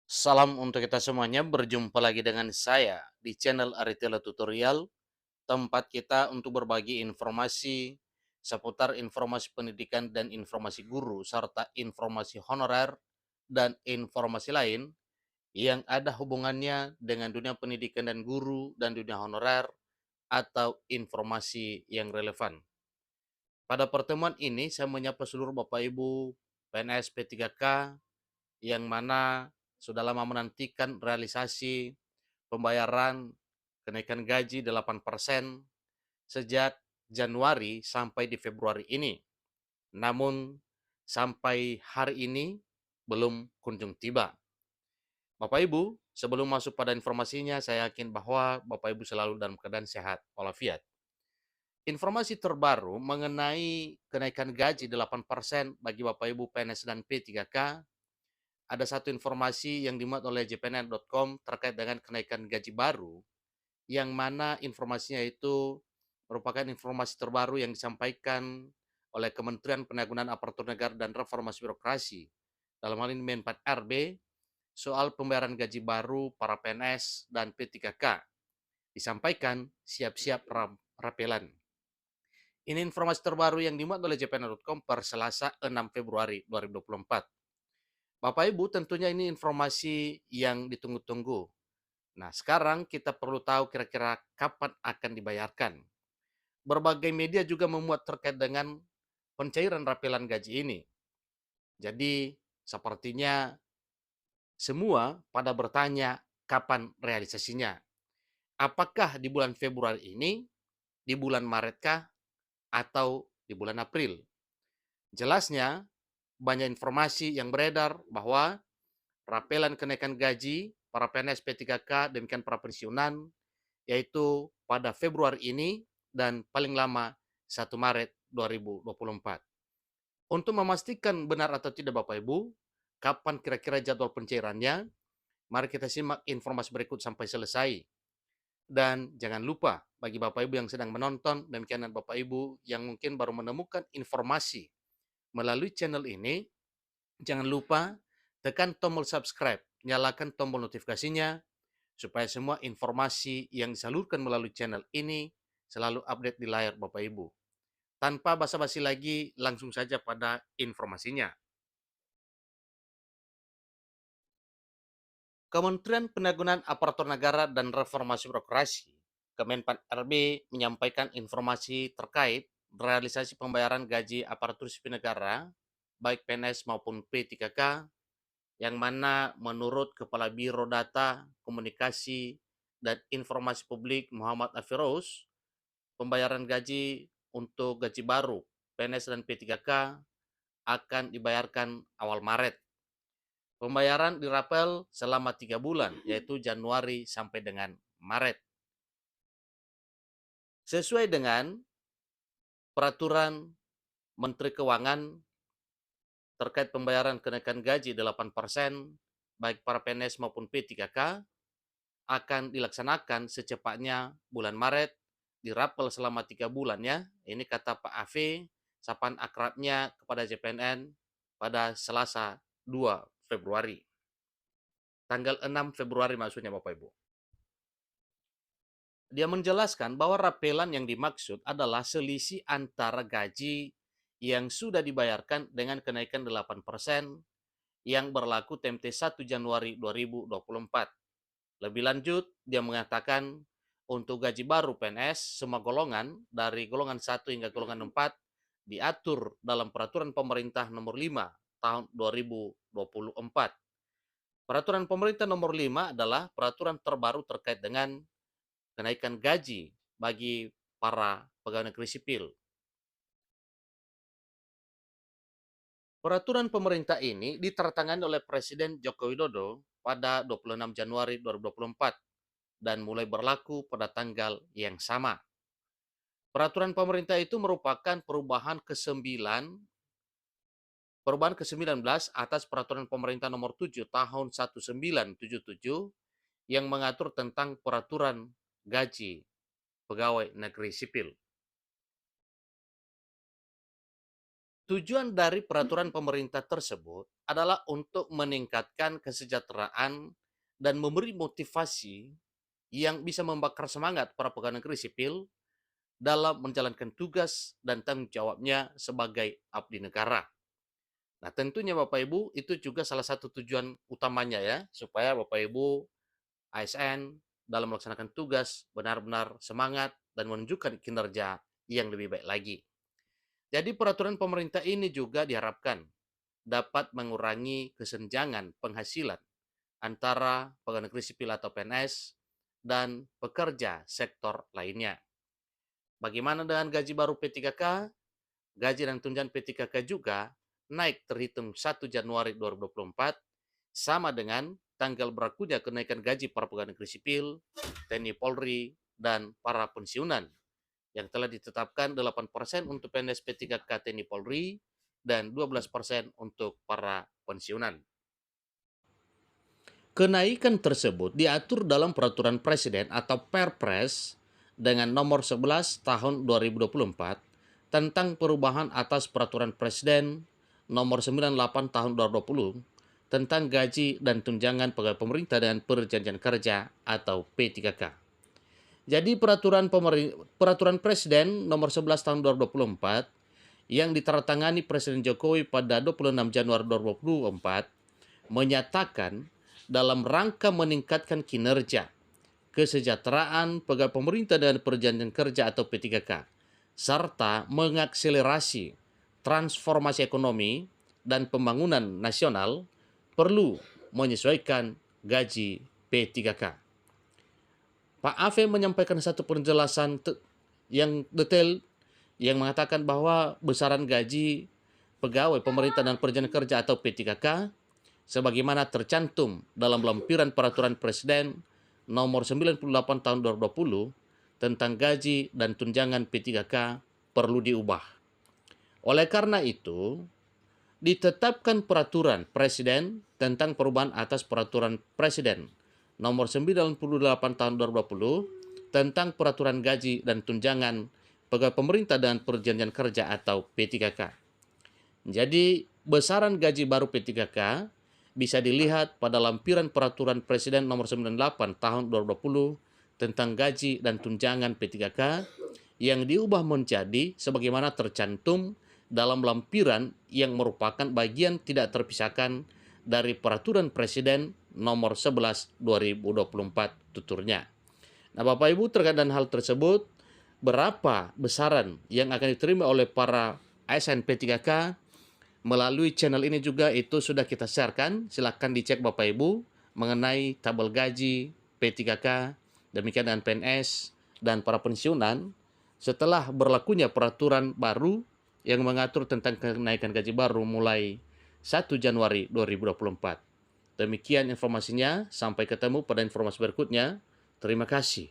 Salam untuk kita semuanya, berjumpa lagi dengan saya di channel Aritela Tutorial, tempat kita untuk berbagi informasi seputar informasi pendidikan dan informasi guru, serta informasi honorer dan informasi lain yang ada hubungannya dengan dunia pendidikan dan guru dan dunia honorer atau informasi yang relevan. Pada pertemuan ini, saya menyapa seluruh Bapak Ibu PNS P3K yang mana sudah lama menantikan realisasi pembayaran kenaikan gaji 8% sejak Januari sampai di Februari ini. Namun sampai hari ini belum kunjung tiba. Bapak Ibu, sebelum masuk pada informasinya, saya yakin bahwa Bapak Ibu selalu dalam keadaan sehat walafiat. Informasi terbaru mengenai kenaikan gaji 8% bagi Bapak Ibu PNS dan P3K, ada satu informasi yang dimuat oleh jpnn.com terkait dengan kenaikan gaji baru, yang mana informasinya itu merupakan informasi terbaru yang disampaikan oleh Kementerian Penanggulangan Aparatur Negara dan Reformasi Birokrasi, dalam hal ini Men-4RB, soal pembayaran gaji baru para PNS dan P3K. Disampaikan siap-siap rapelan. Ini informasi terbaru yang dimuat oleh jpnn.com per Selasa 6 Februari 2024. Bapak Ibu, tentunya ini informasi yang ditunggu-tunggu. Nah, sekarang kita perlu tahu kira-kira kapan akan dibayarkan. Berbagai media juga memuat terkait dengan pencairan rapelan gaji ini. Jadi, sepertinya semua pada bertanya kapan realisasinya. Apakah di bulan Februari ini, di bulan Maret kah, atau di bulan April? Jelasnya, banyak informasi yang beredar bahwa rapelan kenaikan gaji para PNS P3K demikian para pensiunan yaitu pada Februari ini dan paling lama 1 Maret 2024. Untuk memastikan benar atau tidak Bapak Ibu, kapan kira-kira jadwal pencairannya, mari kita simak informasi berikut sampai selesai. Dan jangan lupa bagi Bapak Ibu yang sedang menonton, demikian Bapak Ibu yang mungkin baru menemukan informasi melalui channel ini, jangan lupa tekan tombol subscribe, nyalakan tombol notifikasinya, supaya semua informasi yang disalurkan melalui channel ini selalu update di layar Bapak Ibu. Tanpa basa-basi lagi, langsung saja pada informasinya. Kementerian Penanggulangan Aparatur Negara dan Reformasi Birokrasi, Kemen-4RB, menyampaikan informasi terkait realisasi pembayaran gaji aparatur sipil negara, baik PNS maupun P3K, yang mana menurut Kepala Biro Data, Komunikasi, dan Informasi Publik Muhammad Afirous, pembayaran gaji untuk gaji baru PNS dan P3K akan dibayarkan awal Maret. Pembayaran dirapel selama 3 bulan, yaitu Januari sampai dengan Maret. Sesuai dengan peraturan Menteri Keuangan terkait pembayaran kenaikan gaji 8% baik para PNS maupun P3K akan dilaksanakan secepatnya bulan Maret, dirapel selama 3 bulan ya. Ini kata Pak AV, sapaan akrabnya kepada JPNN pada Selasa 2 Februari. Tanggal 6 Februari maksudnya Bapak Ibu. Dia menjelaskan bahwa rapelan yang dimaksud adalah selisih antara gaji yang sudah dibayarkan dengan kenaikan 8% yang berlaku TMT 1 Januari 2024. Lebih lanjut, dia mengatakan untuk gaji baru PNS, semua golongan dari golongan 1 hingga golongan 4 diatur dalam Peraturan Pemerintah Nomor 5 Tahun 2024. Peraturan Pemerintah Nomor 5 adalah peraturan terbaru terkait dengan kenaikan gaji bagi para pegawai negeri sipil. Peraturan pemerintah ini ditandatangani oleh Presiden Joko Widodo pada 26 Januari 2024 dan mulai berlaku pada tanggal yang sama. Peraturan pemerintah itu merupakan perubahan ke-19 atas Peraturan Pemerintah Nomor 7 Tahun 1977 yang mengatur tentang peraturan gaji pegawai negeri sipil. Tujuan dari peraturan pemerintah tersebut adalah untuk meningkatkan kesejahteraan dan memberi motivasi yang bisa membakar semangat para pegawai negeri sipil dalam menjalankan tugas dan tanggung jawabnya sebagai abdi negara. Nah, tentunya Bapak Ibu itu juga salah satu tujuan utamanya ya, supaya Bapak Ibu ASN dalam melaksanakan tugas benar-benar semangat dan menunjukkan kinerja yang lebih baik lagi. Jadi peraturan pemerintah ini juga diharapkan dapat mengurangi kesenjangan penghasilan antara pegawai negeri sipil atau PNS dan pekerja sektor lainnya. Bagaimana dengan gaji baru P3K? Gaji dan tunjangan P3K juga naik terhitung 1 Januari 2024 sama dengan tanggal berlakunya kenaikan gaji para pegawai negeri sipil, TNI Polri, dan para pensiunan yang telah ditetapkan 8% untuk PNS P3K TNI Polri dan 12% untuk para pensiunan. Kenaikan tersebut diatur dalam peraturan presiden atau Perpres dengan nomor 11 tahun 2024 tentang perubahan atas peraturan presiden nomor 98 tahun 2020 tentang gaji dan tunjangan pegawai pemerintah dan perjanjian kerja atau P3K. Jadi peraturan presiden nomor 11 tahun 2024 yang ditandatangani Presiden Jokowi pada 26 Januari 2024 menyatakan dalam rangka meningkatkan kinerja, kesejahteraan pegawai pemerintah dan perjanjian kerja atau P3K, serta mengakselerasi transformasi ekonomi dan pembangunan nasional perlu menyesuaikan gaji P3K. Pak Ave menyampaikan satu penjelasan yang detail yang mengatakan bahwa besaran gaji pegawai pemerintah dan perjanjian kerja atau P3K sebagaimana tercantum dalam lampiran peraturan presiden nomor 98 tahun 2020 tentang gaji dan tunjangan P3K perlu diubah. Oleh karena itu, ditetapkan peraturan presiden tentang perubahan atas peraturan presiden nomor 98 tahun 2020 tentang peraturan gaji dan tunjangan pegawai pemerintah dan perjanjian kerja atau P3K. Jadi, besaran gaji baru P3K bisa dilihat pada lampiran peraturan presiden nomor 98 tahun 2020 tentang gaji dan tunjangan P3K yang diubah menjadi sebagaimana tercantum dalam lampiran yang merupakan bagian tidak terpisahkan dari peraturan presiden nomor 11 2024 tuturnya. Nah, Bapak Ibu, terkait dengan hal tersebut, berapa besaran yang akan diterima oleh para ASN P3K melalui channel ini juga itu sudah kita sharekan. Silakan dicek Bapak Ibu mengenai tabel gaji P3K, demikian dengan PNS dan para pensiunan setelah berlakunya peraturan baru yang mengatur tentang kenaikan gaji baru mulai 1 Januari 2024. Demikian informasinya, sampai ketemu pada informasi berikutnya. Terima kasih.